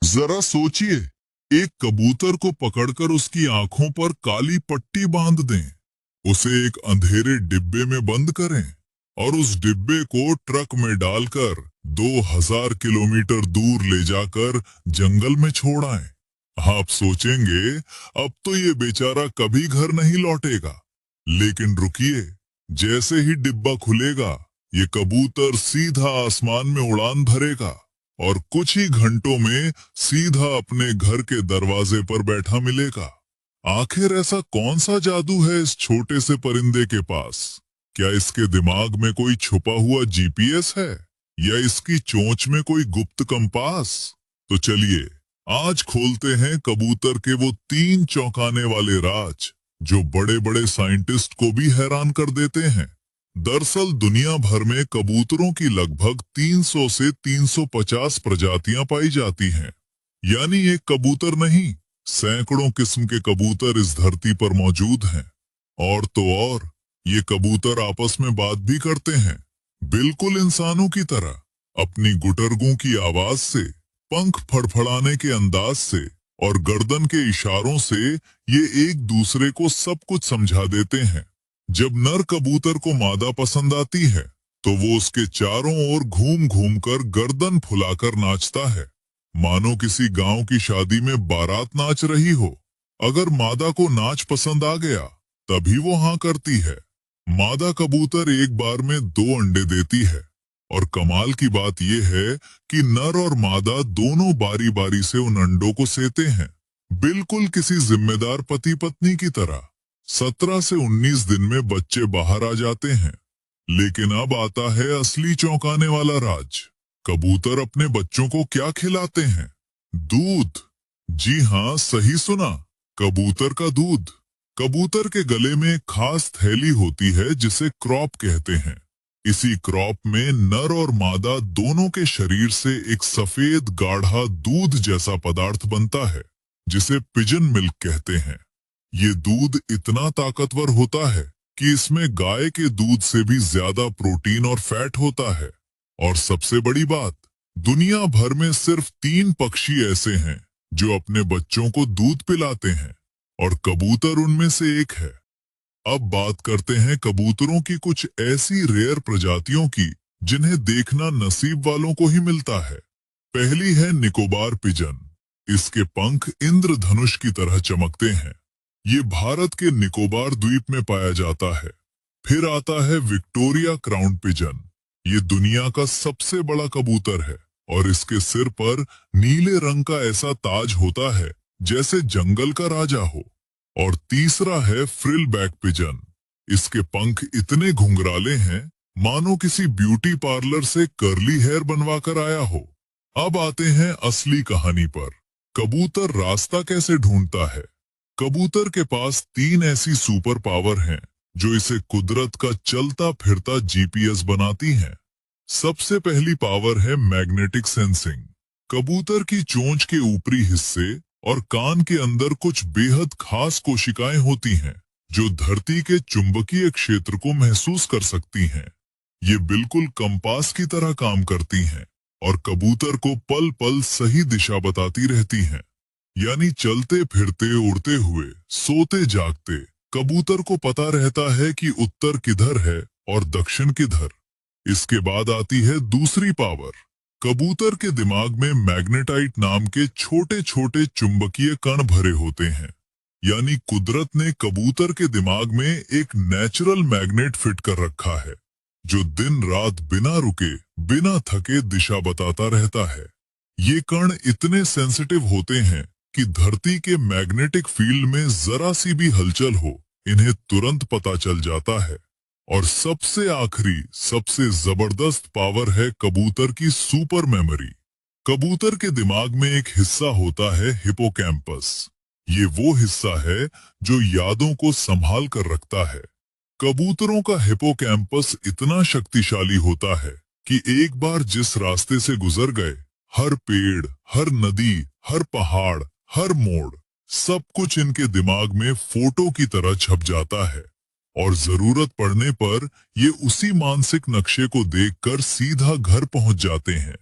जरा सोचिए, एक कबूतर को पकड़कर उसकी आंखों पर काली पट्टी बांध दें, उसे एक अंधेरे डिब्बे में बंद करें और उस डिब्बे को ट्रक में डालकर 2000 किलोमीटर दूर ले जाकर जंगल में छोड़ आएं। आप सोचेंगे अब तो ये बेचारा कभी घर नहीं लौटेगा, लेकिन रुकिए, जैसे ही डिब्बा खुलेगा ये कबूतर सीधा आसमान में उड़ान भरेगा और कुछ ही घंटों में सीधा अपने घर के दरवाजे पर बैठा मिलेगा। आखिर ऐसा कौन सा जादू है इस छोटे से परिंदे के पास? क्या इसके दिमाग में कोई छुपा हुआ जीपीएस है या इसकी चोंच में कोई गुप्त कंपास? तो चलिए आज खोलते हैं कबूतर के वो 3 चौंकाने वाले राज जो बड़े बड़े साइंटिस्ट को भी हैरान कर देते हैं। दरअसल दुनिया भर में कबूतरों की लगभग 300 से 350 प्रजातियां पाई जाती हैं। यानी एक कबूतर नहीं, सैकड़ों किस्म के कबूतर इस धरती पर मौजूद हैं। और तो और ये कबूतर आपस में बात भी करते हैं, बिल्कुल इंसानों की तरह, अपनी गुटरगू की आवाज से, पंख फड़फड़ाने के अंदाज से और गर्दन के इशारों से ये एक दूसरे को सब कुछ समझा देते हैं। जब नर कबूतर को मादा पसंद आती है तो वो उसके चारों ओर घूम घूम कर गर्दन फुलाकर नाचता है, मानो किसी गांव की शादी में बारात नाच रही हो। अगर मादा को नाच पसंद आ गया तभी वो हाँ करती है। मादा कबूतर एक बार में 2 अंडे देती है और कमाल की बात यह है कि नर और मादा दोनों बारी बारी से उन अंडों को सेते हैं, बिल्कुल किसी जिम्मेदार पति पत्नी की तरह। 17 से 19 दिन में बच्चे बाहर आ जाते हैं। लेकिन अब आता है असली चौंकाने वाला राज। कबूतर अपने बच्चों को क्या खिलाते हैं? दूध। जी हाँ, सही सुना, कबूतर का दूध। कबूतर के गले में एक खास थैली होती है जिसे क्रॉप कहते हैं। इसी क्रॉप में नर और मादा दोनों के शरीर से एक सफेद गाढ़ा दूध जैसा पदार्थ बनता है जिसे पिजन मिल्क कहते हैं। ये दूध इतना ताकतवर होता है कि इसमें गाय के दूध से भी ज्यादा प्रोटीन और फैट होता है। और सबसे बड़ी बात, दुनिया भर में सिर्फ 3 पक्षी ऐसे हैं जो अपने बच्चों को दूध पिलाते हैं और कबूतर उनमें से एक है। अब बात करते हैं कबूतरों की कुछ ऐसी रेयर प्रजातियों की जिन्हें देखना नसीब वालों को ही मिलता है। पहली है निकोबार पिजन। इसके पंख इंद्रधनुष की तरह चमकते हैं। ये भारत के निकोबार द्वीप में पाया जाता है। फिर आता है विक्टोरिया क्राउन पिजन। ये दुनिया का सबसे बड़ा कबूतर है और इसके सिर पर नीले रंग का ऐसा ताज होता है जैसे जंगल का राजा हो। और तीसरा है फ्रिल बैक पिजन। इसके पंख इतने घुंघराले हैं मानो किसी ब्यूटी पार्लर से कर्ली हेयर बनवा कर आया हो। अब आते हैं असली कहानी पर। कबूतर रास्ता कैसे ढूंढता है? कबूतर के पास 3 ऐसी सुपर पावर हैं जो इसे कुदरत का चलता फिरता जीपीएस बनाती हैं। सबसे पहली पावर है मैग्नेटिक सेंसिंग। कबूतर की चोंच के ऊपरी हिस्से और कान के अंदर कुछ बेहद खास कोशिकाएं होती हैं जो धरती के चुंबकीय क्षेत्र को महसूस कर सकती हैं। ये बिल्कुल कंपास की तरह काम करती हैं और कबूतर को पल पल सही दिशा बताती रहती हैं। यानी चलते फिरते, उड़ते हुए, सोते जागते कबूतर को पता रहता है कि उत्तर किधर है और दक्षिण किधर। इसके बाद आती है दूसरी पावर। कबूतर के दिमाग में मैग्नेटाइट नाम के छोटे छोटे चुंबकीय कण भरे होते हैं। यानी कुदरत ने कबूतर के दिमाग में एक नेचुरल मैग्नेट फिट कर रखा है जो दिन रात बिना रुके, बिना थके दिशा बताता रहता है। ये कण इतने सेंसिटिव होते हैं कि धरती के मैग्नेटिक फील्ड में जरा सी भी हलचल हो इन्हें तुरंत पता चल जाता है। और सबसे आखिरी, सबसे जबरदस्त पावर है कबूतर की सुपर मेमोरी। कबूतर के दिमाग में एक हिस्सा होता है हिपोकैम्पस। ये वो हिस्सा है जो यादों को संभाल कर रखता है। कबूतरों का हिपोकैम्पस इतना शक्तिशाली होता है कि एक बार जिस रास्ते से गुजर गए, हर पेड़, हर नदी, हर पहाड़, हर मोड़, सब कुछ इनके दिमाग में फोटो की तरह छप जाता है और जरूरत पड़ने पर ये उसी मानसिक नक्शे को देखकर सीधा घर पहुंच जाते हैं।